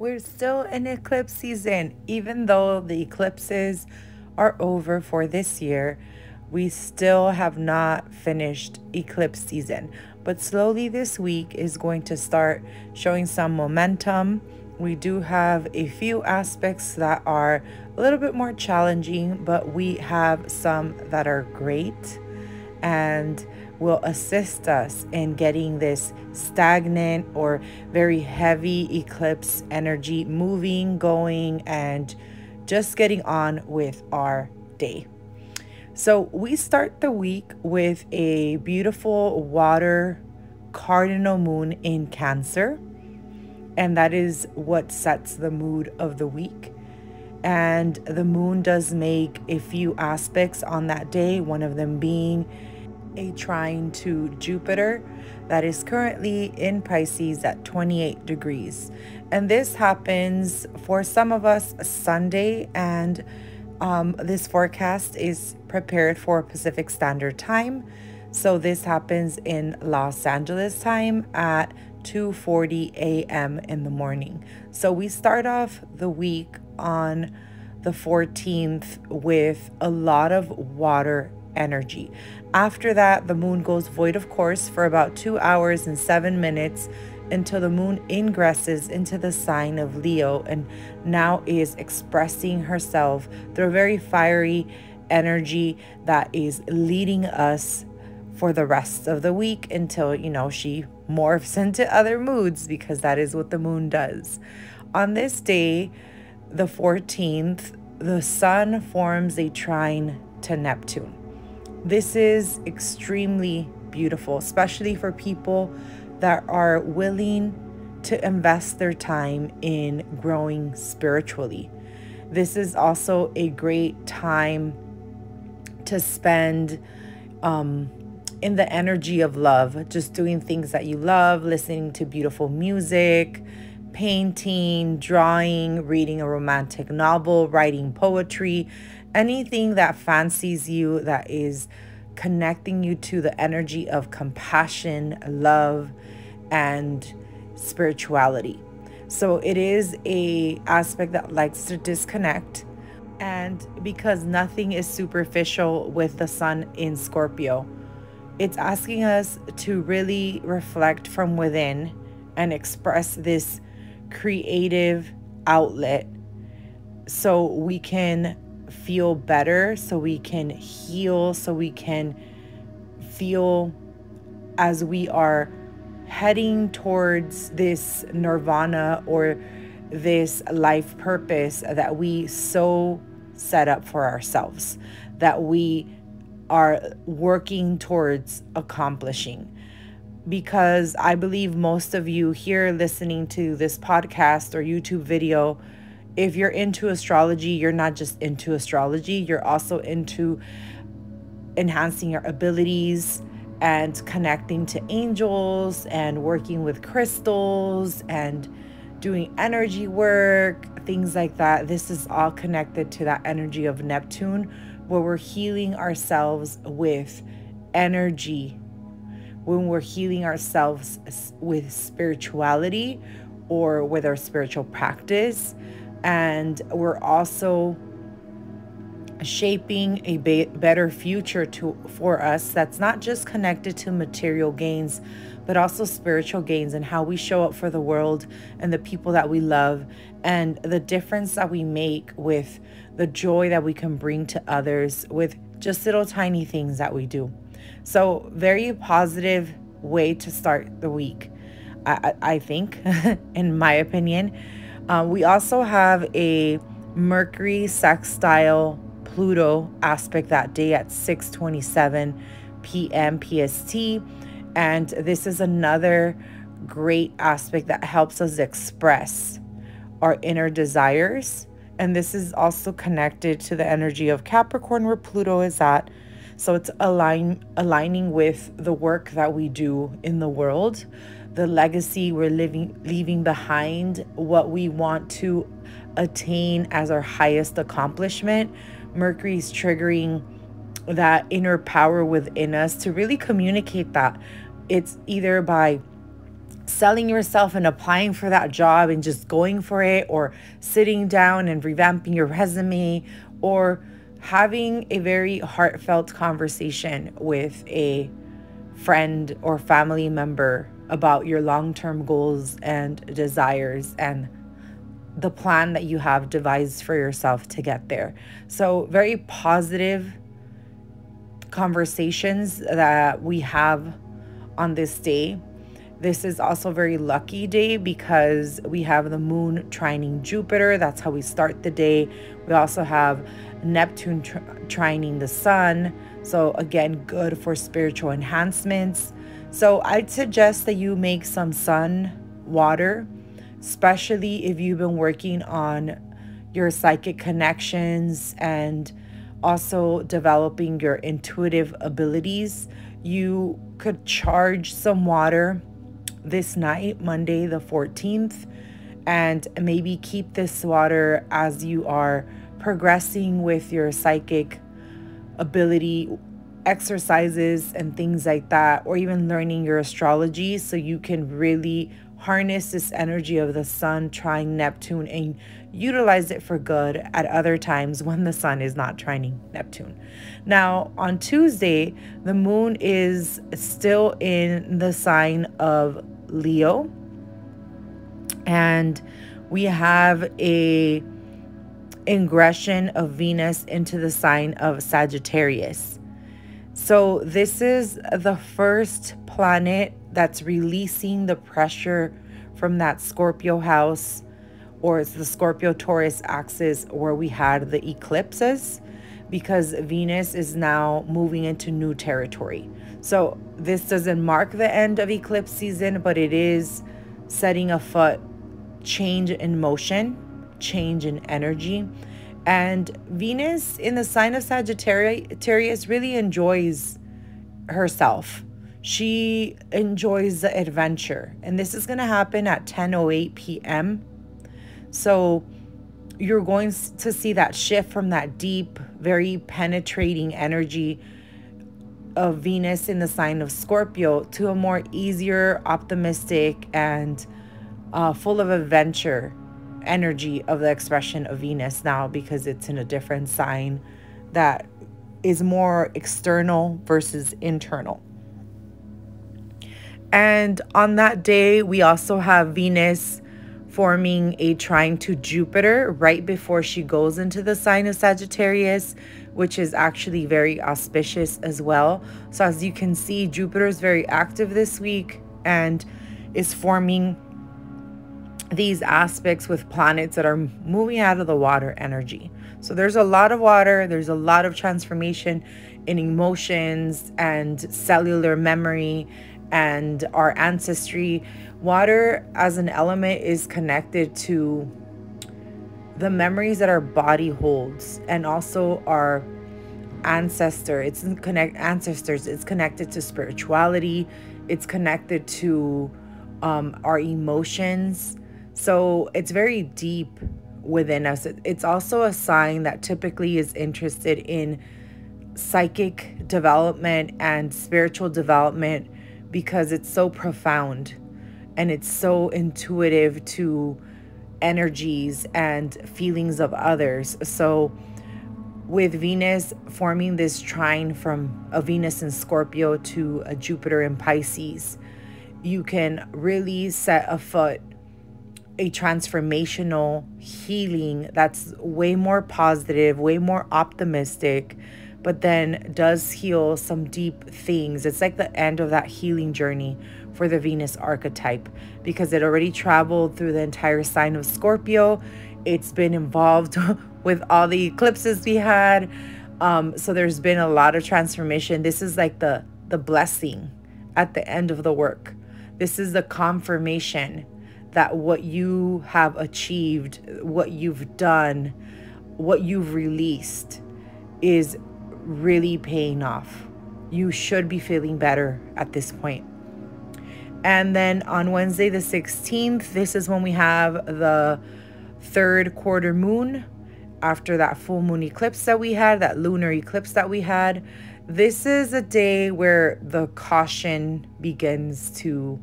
We're still in eclipse season. Even though the eclipses are over for this year, we still have not finished eclipse season. But slowly this week is going to start showing some momentum. We do have a few aspects that are a little bit more challenging, but we have some that are great and will assist us in getting this stagnant or very heavy eclipse energy moving, going, and just getting on with our day. So we start the week with a beautiful water cardinal moon in Cancer, and that is what sets the mood of the week. And the moon does make a few aspects on that day, one of them being a trine to Jupiter that is currently in Pisces at 28 degrees. And this happens for some of us Sunday, and this forecast is prepared for Pacific Standard Time. So this happens in Los Angeles time at 2:40 a.m. in the morning. So we start off the week on the 14th with a lot of water energy. After that, the moon goes void of course for about 2 hours and 7 minutes until the moon ingresses into the sign of Leo and now is expressing herself through a very fiery energy that is leading us for the rest of the week until, she morphs into other moods, because that is what the moon does. On this day, the 14th, the sun forms a trine to Neptune. This is extremely beautiful, especially for people that are willing to invest their time in growing spiritually. This is also a great time to spend in the energy of love, just doing things that you love, listening to beautiful music, painting, drawing, reading a romantic novel, writing poetry, anything that fancies you, that is connecting you to the energy of compassion, love, and spirituality. So it is a aspect that likes to disconnect. And because nothing is superficial with the sun in Scorpio, it's asking us to really reflect from within and express this creative outlet so we can feel better, so we can heal, so we can feel as we are heading towards this nirvana or this life purpose that we so set up for ourselves, that we are working towards accomplishing. Because I believe most of you here listening to this podcast or YouTube video, if you're into astrology, you're not just into astrology, you're also into enhancing your abilities and connecting to angels and working with crystals and doing energy work, things like that. This is all connected to that energy of Neptune, where we're healing ourselves with energy, when we're healing ourselves with spirituality or with our spiritual practice. And we're also shaping a better future for us that's not just connected to material gains, but also spiritual gains, and how we show up for the world and the people that we love, and the difference that we make with the joy that we can bring to others with just little tiny things that we do. So very positive way to start the week, I think, in my opinion. We also have a Mercury sextile Pluto aspect that day at 6:27 p.m. PST. And this is another great aspect that helps us express our inner desires. And this is also connected to the energy of Capricorn, where Pluto is at. So it's aligning with the work that we do in the world, the legacy we're leaving behind, what we want to attain as our highest accomplishment. Mercury's triggering that inner power within us to really communicate that. It's either by selling yourself and applying for that job and just going for it, or sitting down and revamping your resume, or having a very heartfelt conversation with a friend or family member about your long-term goals and desires and the plan that you have devised for yourself to get there. So very positive conversations that we have on this day. This is also a very lucky day because we have the moon trining Jupiter. That's how we start the day. We also have Neptune trining the sun. So again, good for spiritual enhancements. So I'd suggest that you make some sun water, especially if you've been working on your psychic connections and also developing your intuitive abilities. You could charge some water this night, Monday the 14th, and maybe keep this water as you are progressing with your psychic ability exercises and things like that, or even learning your astrology, so you can really harness this energy of the sun trining Neptune and utilize it for good at other times when the sun is not trining Neptune. Now, on Tuesday, the moon is still in the sign of Leo, and we have a ingression of Venus into the sign of Sagittarius. So this is the first planet that's releasing the pressure from that Scorpio house, or it's the Scorpio-Taurus axis where we had the eclipses, because Venus is now moving into new territory. So this doesn't mark the end of eclipse season, but it is setting afoot change in motion, change in energy. And Venus in the sign of Sagittarius really enjoys herself. She enjoys the adventure. And this is going to happen at 10:08 p.m. So you're going to see that shift from that deep, very penetrating energy of Venus in the sign of Scorpio to a more easier, optimistic, and full of adventure energy of the expression of Venus now, because it's in a different sign that is more external versus internal. And on that day, we also have Venus forming a trine to Jupiter right before she goes into the sign of Sagittarius, which is actually very auspicious as well. So as you can see, Jupiter is very active this week and is forming these aspects with planets that are moving out of the water energy. So there's a lot of water, there's a lot of transformation in emotions and cellular memory and our ancestry. Water as an element is connected to the memories that our body holds, and also our ancestors. It's connected to spirituality. It's connected to our emotions. So it's very deep within us. It's also a sign that typically is interested in psychic development and spiritual development, because it's so profound and it's so intuitive to energies and feelings of others. So with Venus forming this trine from a Venus in Scorpio to a Jupiter in Pisces, you can really set afoot a transformational healing that's way more positive, way more optimistic, but then does heal some deep things. It's like the end of that healing journey for the Venus archetype, because it already traveled through the entire sign of Scorpio. It's been involved with all the eclipses we had. So there's been a lot of transformation. This is like the blessing at the end of the work. This is the confirmation that what you have achieved, what you've done, what you've released is really paying off. You should be feeling better at this point. And then on Wednesday the 16th, this is when we have the third quarter moon after that full moon eclipse that we had, that lunar eclipse that we had. This is a day where the caution begins to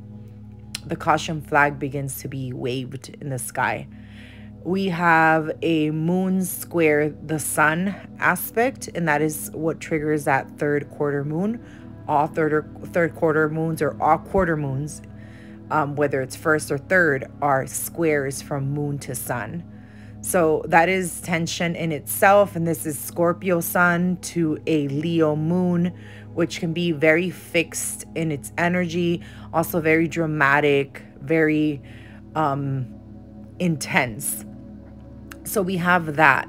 the caution flag begins to be waved in the sky. We have a moon square the sun aspect, and that is what triggers that third quarter moon. All third quarter moons, or all quarter moons, whether it's first or third, are squares from moon to sun. So that is tension in itself, and this is Scorpio sun to a Leo moon, which can be very fixed in its energy, also very dramatic, very intense. So we have that.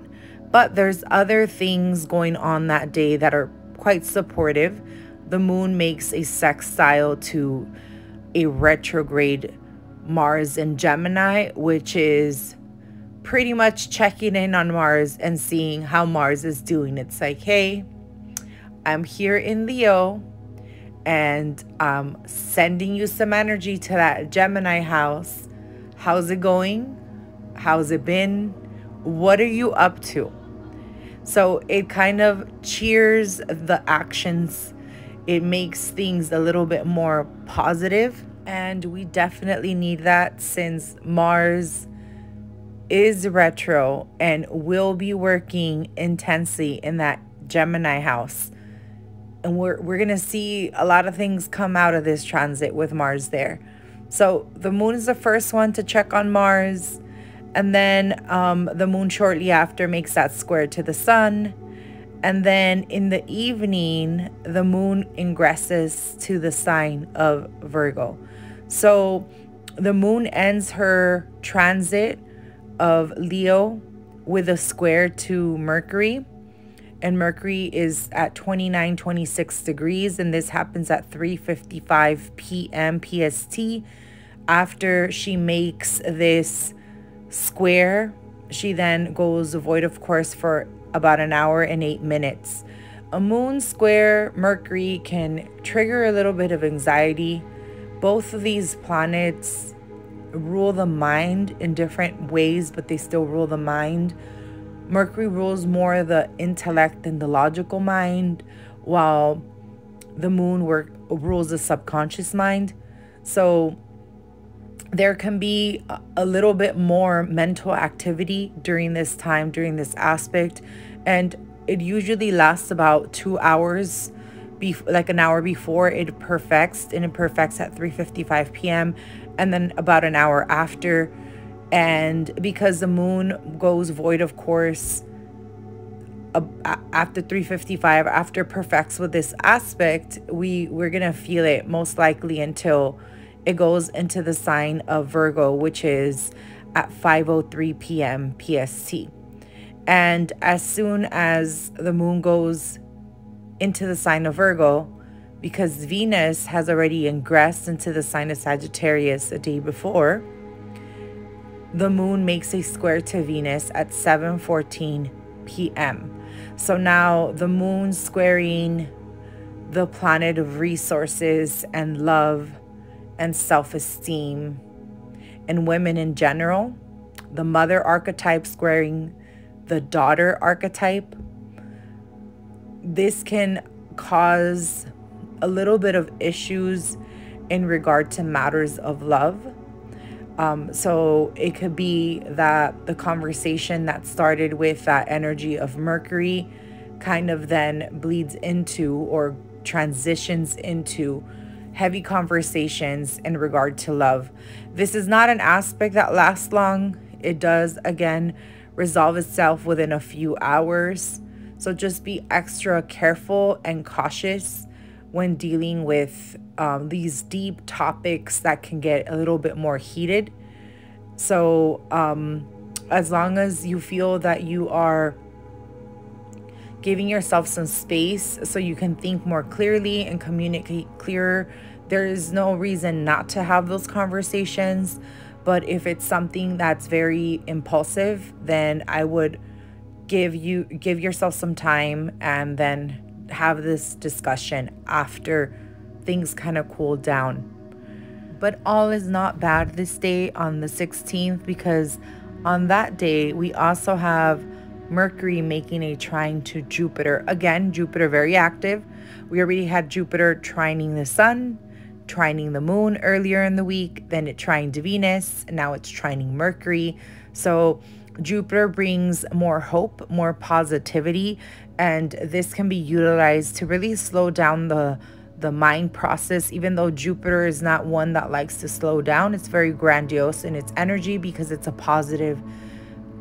But there's other things going on that day that are quite supportive. The moon makes a sextile to a retrograde Mars in Gemini, which is pretty much checking in on Mars and seeing how Mars is doing. It's like, hey, I'm here in Leo and I'm sending you some energy to that Gemini house. How's it going? How's it been? What are you up to? So it kind of cheers the actions. It makes things a little bit more positive. And we definitely need that, since Mars is retro and will be working intensely in that Gemini house. And we're going to see a lot of things come out of this transit with Mars there. So the moon is the first one to check on Mars. And then the moon shortly after makes that square to the sun. And then in the evening, the moon ingresses to the sign of Virgo. So the moon ends her transit of Leo with a square to Mercury. And Mercury is at 29-26 degrees. And this happens at 3:55 p.m. PST. After she makes this square, she then goes void of course for about an hour and 8 minutes. A moon square Mercury can trigger a little bit of anxiety. Both of these planets rule the mind in different ways, but they still rule the mind. Mercury rules more the intellect and the logical mind, while the moon rules the subconscious mind. So there can be a little bit more mental activity during this time, during this aspect. And it usually lasts about 2 hours, like an hour before it perfects. And it perfects at 3:55 p.m. and then about an hour after. And because the moon goes void, of course, after 3:55, after perfects with this aspect, we're going to feel it most likely until it goes into the sign of Virgo, which is at 5:03 p.m. PST. And as soon as the moon goes into the sign of Virgo, because Venus has already ingressed into the sign of Sagittarius a day before, the moon makes a square to Venus at 7:14 p.m. So now the moon squaring the planet of resources and love and self-esteem and women in general, the mother archetype squaring the daughter archetype. This can cause a little bit of issues in regard to matters of love. So it could be that the conversation that started with that energy of Mercury kind of then bleeds into or transitions into heavy conversations in regard to love. This is not an aspect that lasts long. It does, again, resolve itself within a few hours. So just be extra careful and cautious when dealing with these deep topics that can get a little bit more heated. So as long as you feel that you are giving yourself some space so you can think more clearly and communicate clearer, there is no reason not to have those conversations. But if it's something that's very impulsive, then I would give yourself some time and then have this discussion after things kind of cool down. But all is not bad this day on the 16th, because on that day we also have Mercury making a trine to Jupiter. Again, Jupiter very active. We already had Jupiter trining the sun, trining the moon earlier in the week, then it trined Venus, and now it's trining Mercury. So Jupiter brings more hope, more positivity, and this can be utilized to really slow down the mind process. Even though Jupiter is not one that likes to slow down, it's very grandiose in its energy because it's a positive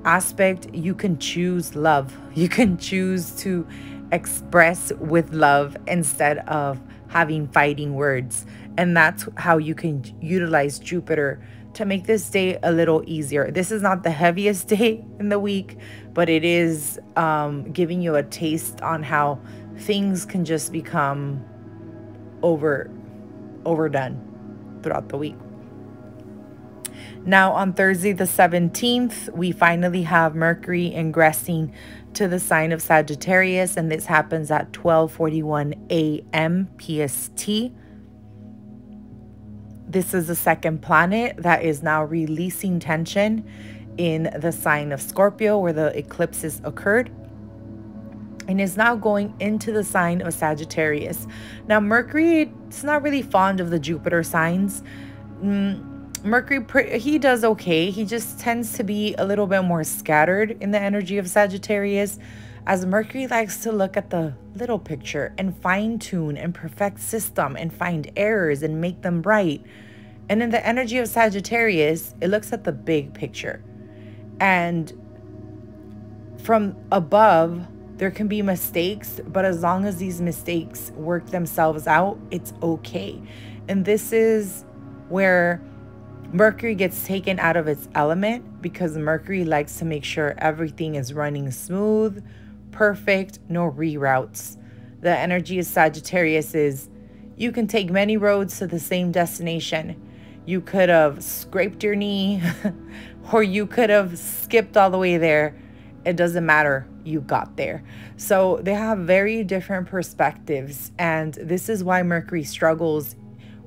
aspect. You can choose love. You can choose to express with love instead of having fighting words. And that's how you can utilize Jupiter to make this day a little easier. This is not the heaviest day in the week, but it is giving you a taste on how things can just become overdone throughout the week. Now on Thursday the 17th, we finally have Mercury ingressing to the sign of Sagittarius, and this happens at 12:41 a.m. PST. This is the second planet that is now releasing tension in the sign of Scorpio, where the eclipses occurred, and is now going into the sign of Sagittarius. Now, Mercury is not really fond of the Jupiter signs. Mercury, he does okay. He just tends to be a little bit more scattered in the energy of Sagittarius, as Mercury likes to look at the little picture and fine-tune and perfect system and find errors and make them right. And in the energy of Sagittarius, it looks at the big picture. And from above, there can be mistakes, but as long as these mistakes work themselves out, it's okay. And this is where Mercury gets taken out of its element, because Mercury likes to make sure everything is running smooth, perfect, no reroutes. The energy of Sagittarius is, you can take many roads to the same destination. You could have scraped your knee or you could have skipped all the way there. It doesn't matter. You got there. So they have very different perspectives. And this is why Mercury struggles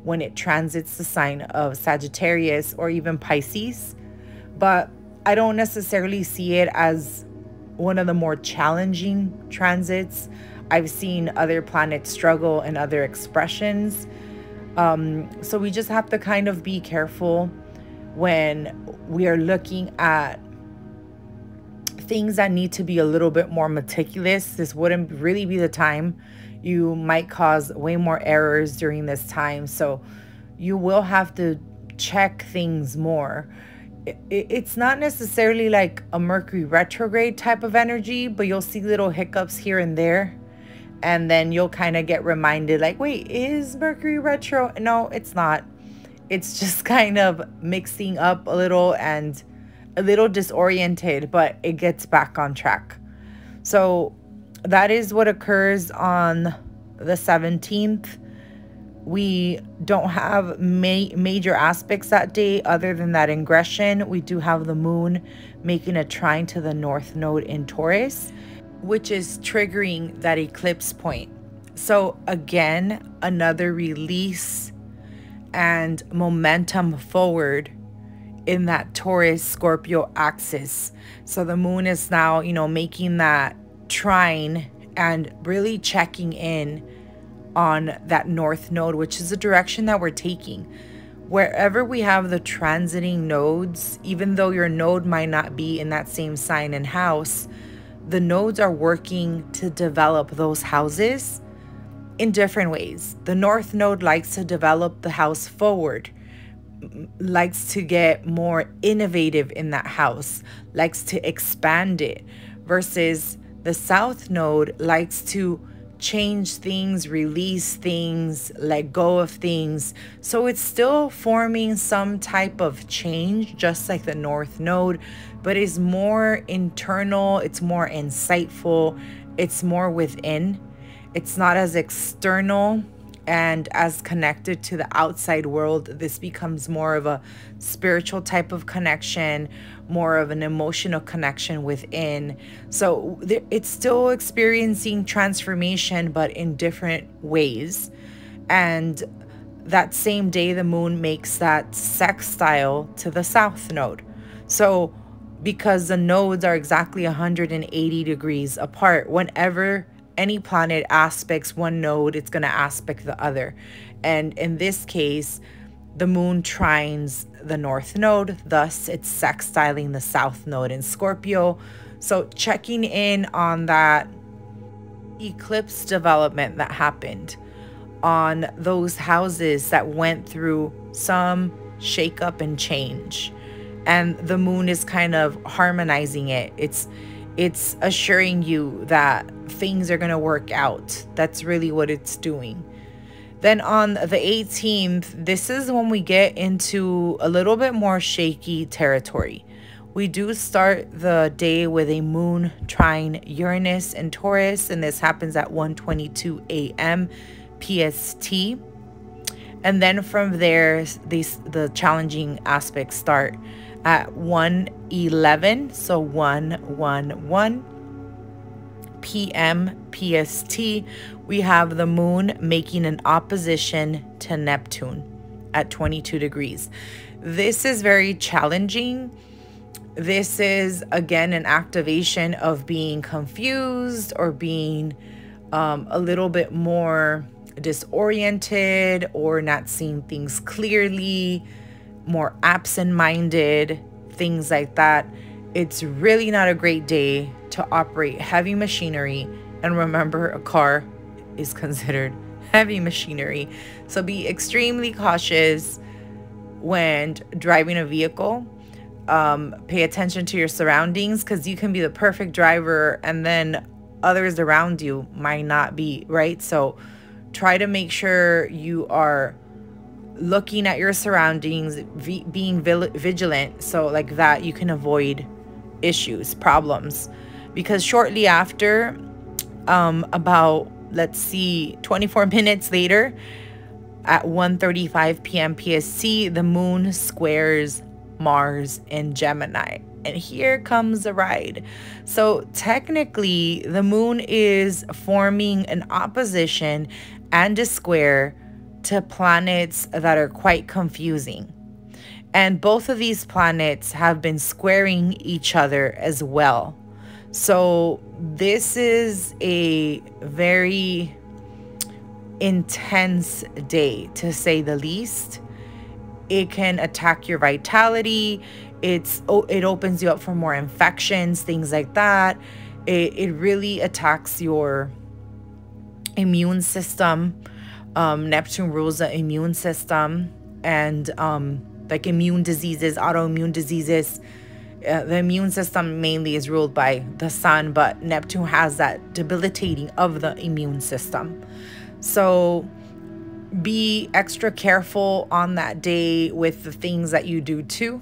when it transits the sign of Sagittarius or even Pisces. But I don't necessarily see it as one of the more challenging transits. I've seen other planets struggle in other expressions. So we just have to kind of be careful when we are looking at things that need to be a little bit more meticulous. This wouldn't really be the time. You might cause way more errors during this time. So you will have to check things more. It's not necessarily like a Mercury retrograde type of energy, but you'll see little hiccups here and there. And then you'll kind of get reminded like, wait, is Mercury retro? No, it's not. It's just kind of mixing up a little and a little disoriented, but it gets back on track. So that is what occurs on the 17th. We don't have major aspects that day other than that ingression. We do have the moon making a trine to the north node in Taurus, which is triggering that eclipse point. So again, another release and momentum forward in that Taurus Scorpio axis. So the moon is now, making that trine and really checking in on that north node, which is the direction that we're taking. Wherever we have the transiting nodes, even though your node might not be in that same sign and house, the nodes are working to develop those houses in different ways. The north node likes to develop the house forward, likes to get more innovative in that house, likes to expand it, versus the south node likes to change things, release things, let go of things. So it's still forming some type of change, just like the north node, but is more internal, it's more insightful, it's more within. It's not as external and as connected to the outside world. This becomes more of a spiritual type of connection, more of an emotional connection within. So it's still experiencing transformation, but in different ways. And that same day, the moon makes that sextile to the south node. So because the nodes are exactly 180 degrees apart, whenever any planet aspects one node, it's going to aspect the other. And in this case, the moon trines the north node, thus it's sextiling the south node in Scorpio. So checking in on that eclipse development that happened, on those houses that went through some shakeup and change. And the moon is kind of harmonizing it. It's assuring you that things are going to work out. That's really what it's doing. Then on the 18th, this is when we get into a little bit more shaky territory. We do start the day with a moon trine Uranus and Taurus, and this happens at 1:22 a.m. PST. And then from there, the challenging aspects start at 1:11, so 1:11 p.m. PST. We have the moon making an opposition to Neptune at 22 degrees. This is very challenging. This is, again, an activation of being confused or being a little bit more disoriented or not seeing things clearly, more absent-minded, things like that. It's really not a great day to operate heavy machinery. And remember, a car is considered heavy machinery. So be extremely cautious when driving a vehicle. Pay attention to your surroundings, because you can be the perfect driver and then others around you might not be, right? So try to make sure you are looking at your surroundings, being vigilant, so like that you can avoid issues, problems. Because shortly after, about, let's see, 24 minutes later, at 1:35 p.m. PST, the moon squares Mars in Gemini. And here comes the ride. So technically, the moon is forming an opposition and a square to planets that are quite confusing. And both of these planets have been squaring each other as well. So this is a very intense day, to say the least. It can attack your vitality. It opens you up for more infections, things like that. It really attacks your immune system. Neptune rules the immune system, and like immune diseases, autoimmune diseases. The immune system mainly is ruled by the sun, but Neptune has that debilitating of the immune system. So be extra careful on that day with the things that you do too.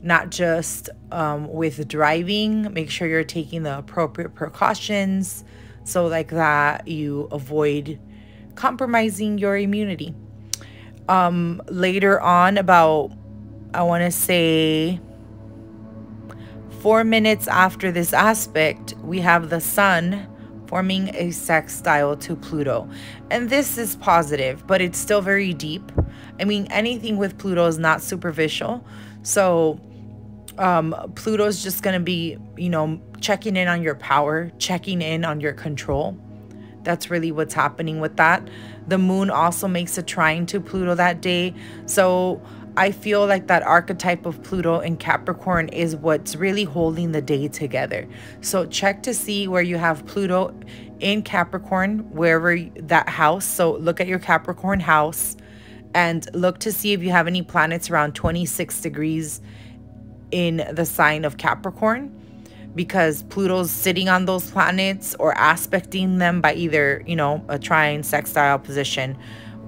Not just with driving. Make sure you're taking the appropriate precautions so like that you avoid compromising your immunity. Later on, about, I want to say 4 minutes after this aspect, we have the sun forming a sextile to Pluto. And this is positive, but it's still very deep. I mean, anything with Pluto is not superficial. So Pluto's just going to be, you know, checking in on your power, checking in on your control. That's really what's happening with that. The moon also makes a trine to Pluto that day. So I feel like that archetype of Pluto in Capricorn is what's really holding the day together. So check to see where you have Pluto in Capricorn, wherever that house. So look at your Capricorn house and look to see if you have any planets around 26 degrees in the sign of Capricorn, because Pluto's sitting on those planets or aspecting them by either, you know, a trine, sextile, position,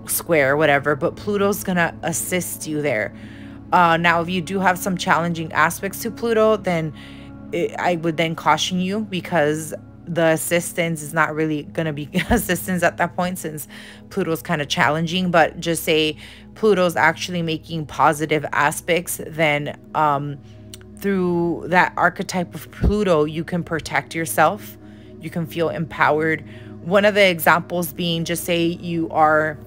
square, whatever. But Pluto's gonna assist you there. Now, if you do have some challenging aspects to Pluto, then I would then caution you, because the assistance is not really gonna be assistance at that point, since Pluto's kind of challenging. But just say Pluto's actually making positive aspects, then through that archetype of Pluto, you can protect yourself. You can feel empowered. One of the examples being, just say you are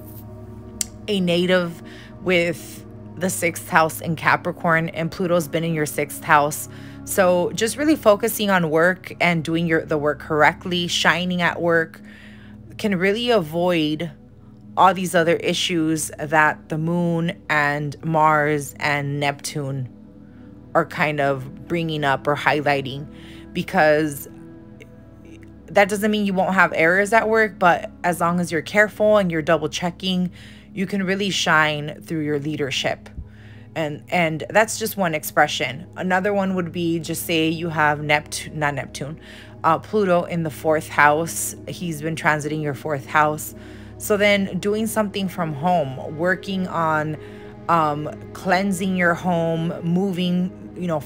a native with the 6th house in Capricorn and Pluto's been in your 6th house. So just really focusing on work and doing the work correctly, shining at work, can really avoid all these other issues that the moon and Mars and Neptune are kind of bringing up or highlighting, because that doesn't mean you won't have errors at work, but as long as you're careful and you're double checking, you can really shine through your leadership. And that's just one expression. Another one would be, just say you have Pluto in the 4th house. He's been transiting your 4th house. So then doing something from home, working on cleansing your home, moving,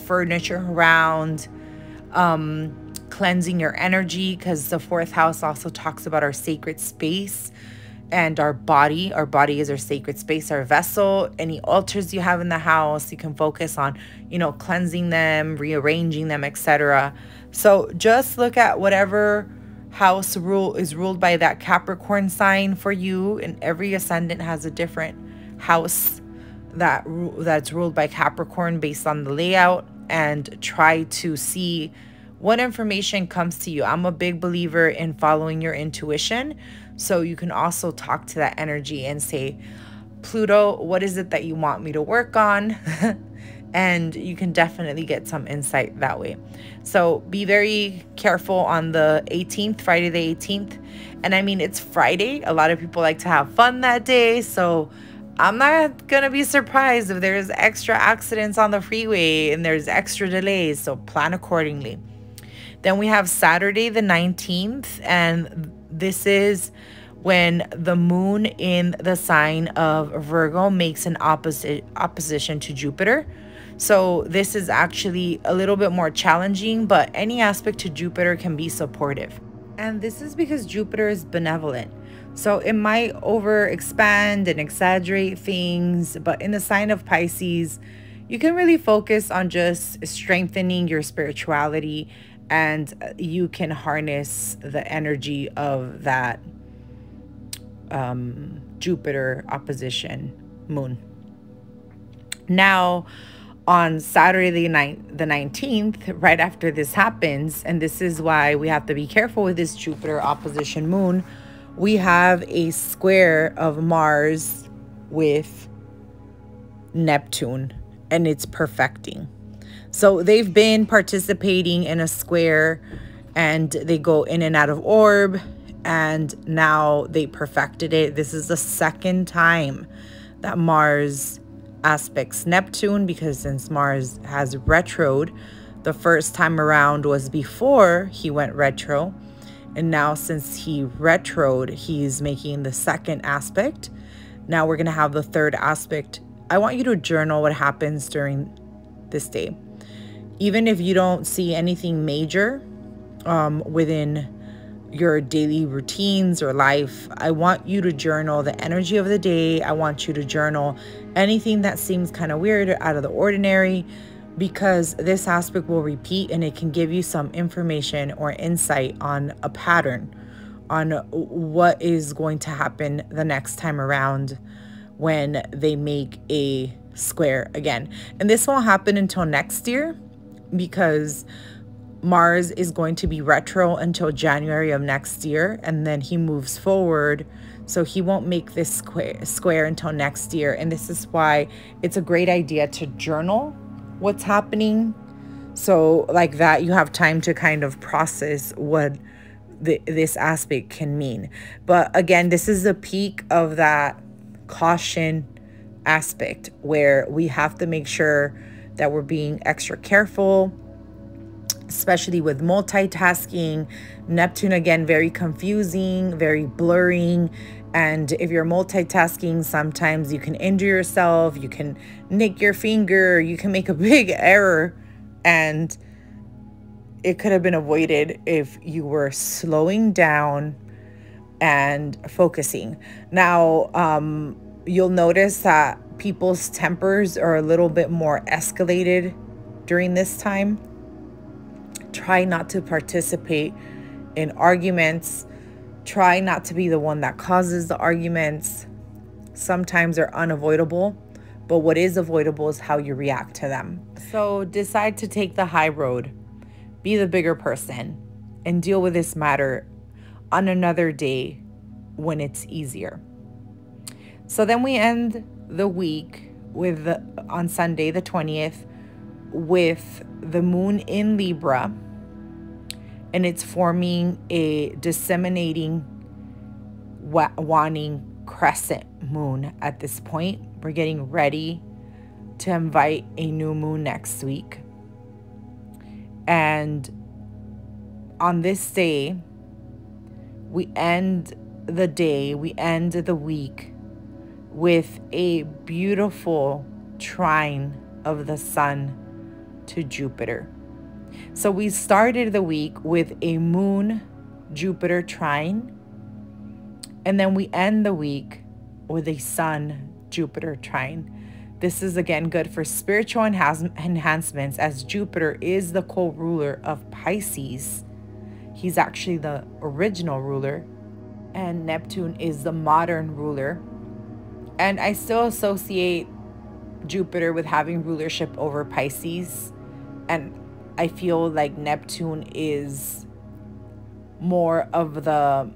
furniture around, cleansing your energy, because the 4th house also talks about our sacred space and our body. Our body is our sacred space, our vessel. Any altars you have in the house, you can focus on, cleansing them, rearranging them, etc. So just look at whatever house is ruled by that Capricorn sign for you, and every ascendant has a different house that's ruled by Capricorn based on the layout, and try to see what information comes to you. I'm a big believer in following your intuition. So you can also talk to that energy and say, Pluto, what is it that you want me to work on? And you can definitely get some insight that way. So be very careful on the 18th, Friday the 18th. And I mean, it's Friday. A lot of people like to have fun that day. So I'm not going to be surprised if there's extra accidents on the freeway and there's extra delays. So plan accordingly. Then we have Saturday the 19th, and this is when the moon in the sign of Virgo makes an opposition to Jupiter. So this is actually a little bit more challenging, but any aspect to Jupiter can be supportive. And this is because Jupiter is benevolent. So it might overexpand and exaggerate things, but in the sign of Pisces, you can really focus on just strengthening your spirituality, and you can harness the energy of that Jupiter opposition moon. Now, on Saturday the 19th, right after this happens, and this is why we have to be careful with this Jupiter opposition moon, we have a square of Mars with Neptune, and it's perfecting. So they've been participating in a square, and they go in and out of orb, and now they perfected it. This is the second time that Mars aspects Neptune, because since Mars has retroed, the first time around was before he went retro, and now since he retroed, he's making the second aspect. Now we're going to have the third aspect. I want you to journal what happens during this day. Even if you don't see anything major within your daily routines or life, I want you to journal the energy of the day. I want you to journal anything that seems kind of weird or out of the ordinary, because this aspect will repeat, and it can give you some information or insight on a pattern, on what is going to happen the next time around when they make a square again. And this won't happen until next year, because Mars is going to be retro until January of next year, and then he moves forward. So he won't make this square until next year. And this is why it's a great idea to journal what's happening. So like that, you have time to kind of process what this aspect can mean. But again, this is the peak of that caution aspect, where we have to make sure that we're being extra careful, especially with multitasking. Neptune, again, very confusing, very blurring. And if you're multitasking, sometimes you can injure yourself, you can nick your finger, you can make a big error, and it could have been avoided if you were slowing down and focusing. Now, you'll notice that people's tempers are a little bit more escalated during this time. Try not to participate in arguments. Try not to be the one that causes the arguments. Sometimes they're unavoidable, but what is avoidable is how you react to them. So decide to take the high road. Be the bigger person and deal with this matter on another day when it's easier. So then we end the week with on Sunday the 20th with the moon in Libra, and it's forming a disseminating waning crescent moon at this point. We're getting ready to invite a new moon next week. And on this day, we end the day, we end the week with a beautiful trine of the sun to Jupiter. So we started the week with a moon Jupiter trine, and then we end the week with a sun Jupiter trine. This is again good for spiritual enhancements, as Jupiter is the co-ruler of Pisces. He's actually the original ruler, and Neptune is the modern ruler. And I still associate Jupiter with having rulership over Pisces. And I feel like Neptune is more of the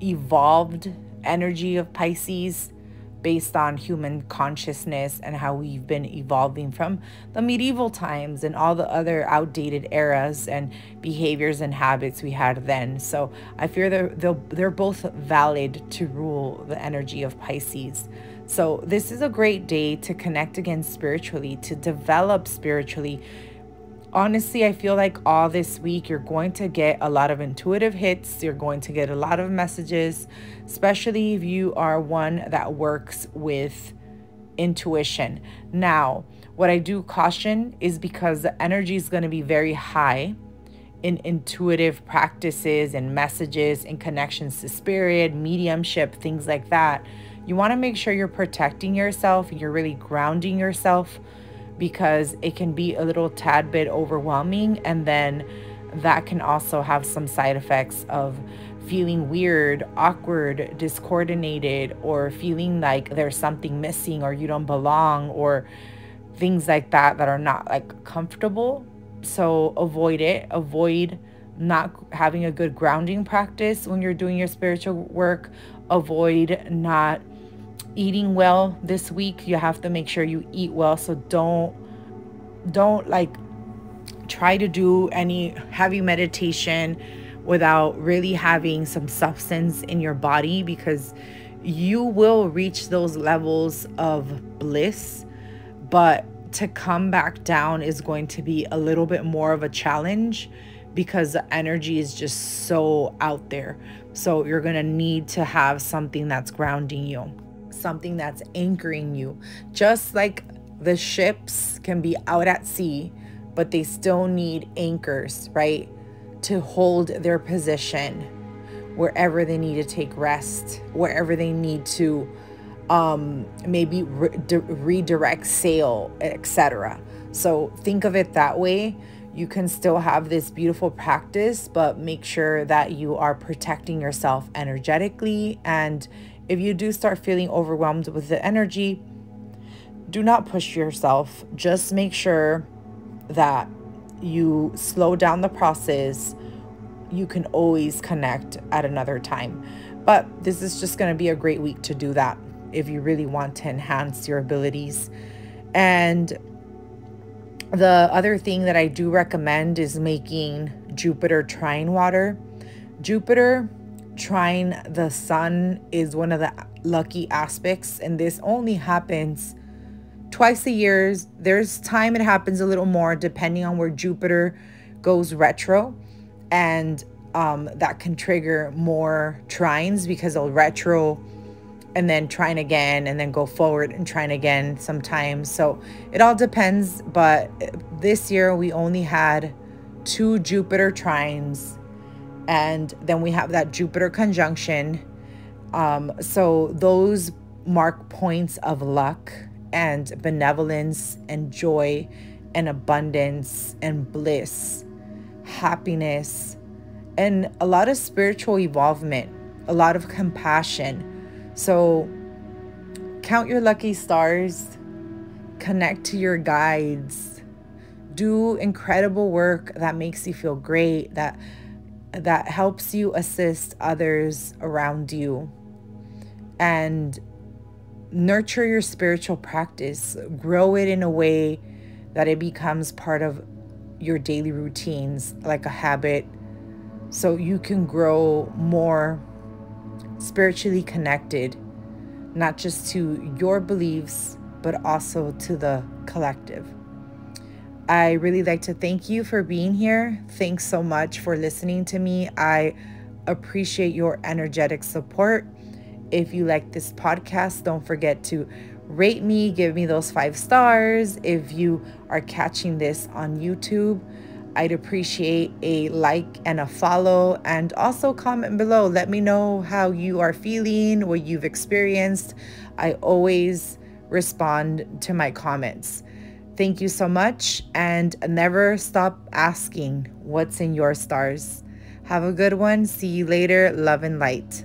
evolved energy of Pisces, based on human consciousness and how we've been evolving from the medieval times and all the other outdated eras and behaviors and habits we had then. So I fear they're both valid to rule the energy of Pisces. So this is a great day to connect again spiritually, to develop spiritually. Honestly, I feel like all this week you're going to get a lot of intuitive hits. You're going to get a lot of messages, especially if you are one that works with intuition. Now, what I do caution is because the energy is going to be very high in intuitive practices and messages and connections to spirit, mediumship, things like that. You want to make sure you're protecting yourself, you're really grounding yourself, because it can be a little tad bit overwhelming, and then that can also have some side effects of feeling weird, awkward, discoordinated, or feeling like there's something missing or you don't belong, or things like that that are not like comfortable. So avoid it. Avoid not having a good grounding practice when you're doing your spiritual work. Avoid not eating well this week. You have to make sure you eat well. So don't like try to do any heavy meditation without really having some substance in your body, because you will reach those levels of bliss, but to come back down is going to be a little bit more of a challenge, because the energy is just so out there. So you're going to need to have something that's grounding you, something that's anchoring you. Just like the ships can be out at sea, but they still need anchors, right, to hold their position wherever they need to take rest, wherever they need to maybe redirect sail, etc. So think of it that way. You can still have this beautiful practice, but make sure that you are protecting yourself energetically. And if you do start feeling overwhelmed with the energy, do not push yourself. Just make sure that you slow down the process. You can always connect at another time. But this is just going to be a great week to do that if you really want to enhance your abilities. And the other thing that I do recommend is making Jupiter trine water. Jupiter trine the sun is one of the lucky aspects, and this only happens twice a year. There's time it happens a little more depending on where Jupiter goes retro, and that can trigger more trines, because it'll retro and then trine again and then go forward and trine again sometimes. So it all depends, but this year we only had 2 Jupiter trines, and then we have that Jupiter conjunction. So those mark points of luck and benevolence and joy and abundance and bliss, happiness, and a lot of spiritual evolvement, a lot of compassion. So count your lucky stars, connect to your guides, do incredible work that makes you feel great, that helps you assist others around you. And nurture your spiritual practice, grow it in a way that it becomes part of your daily routines, like a habit, so you can grow more spiritually connected, not just to your beliefs, but also to the collective. I really like to thank you for being here. Thanks so much for listening to me. I appreciate your energetic support. If you like this podcast, don't forget to rate me, give me those 5 stars. If you are catching this on YouTube, I'd appreciate a like and a follow, and also comment below. Let me know how you are feeling, what you've experienced. I always respond to my comments. Thank you so much, and never stop asking what's in your stars. Have a good one. See you later. Love and light.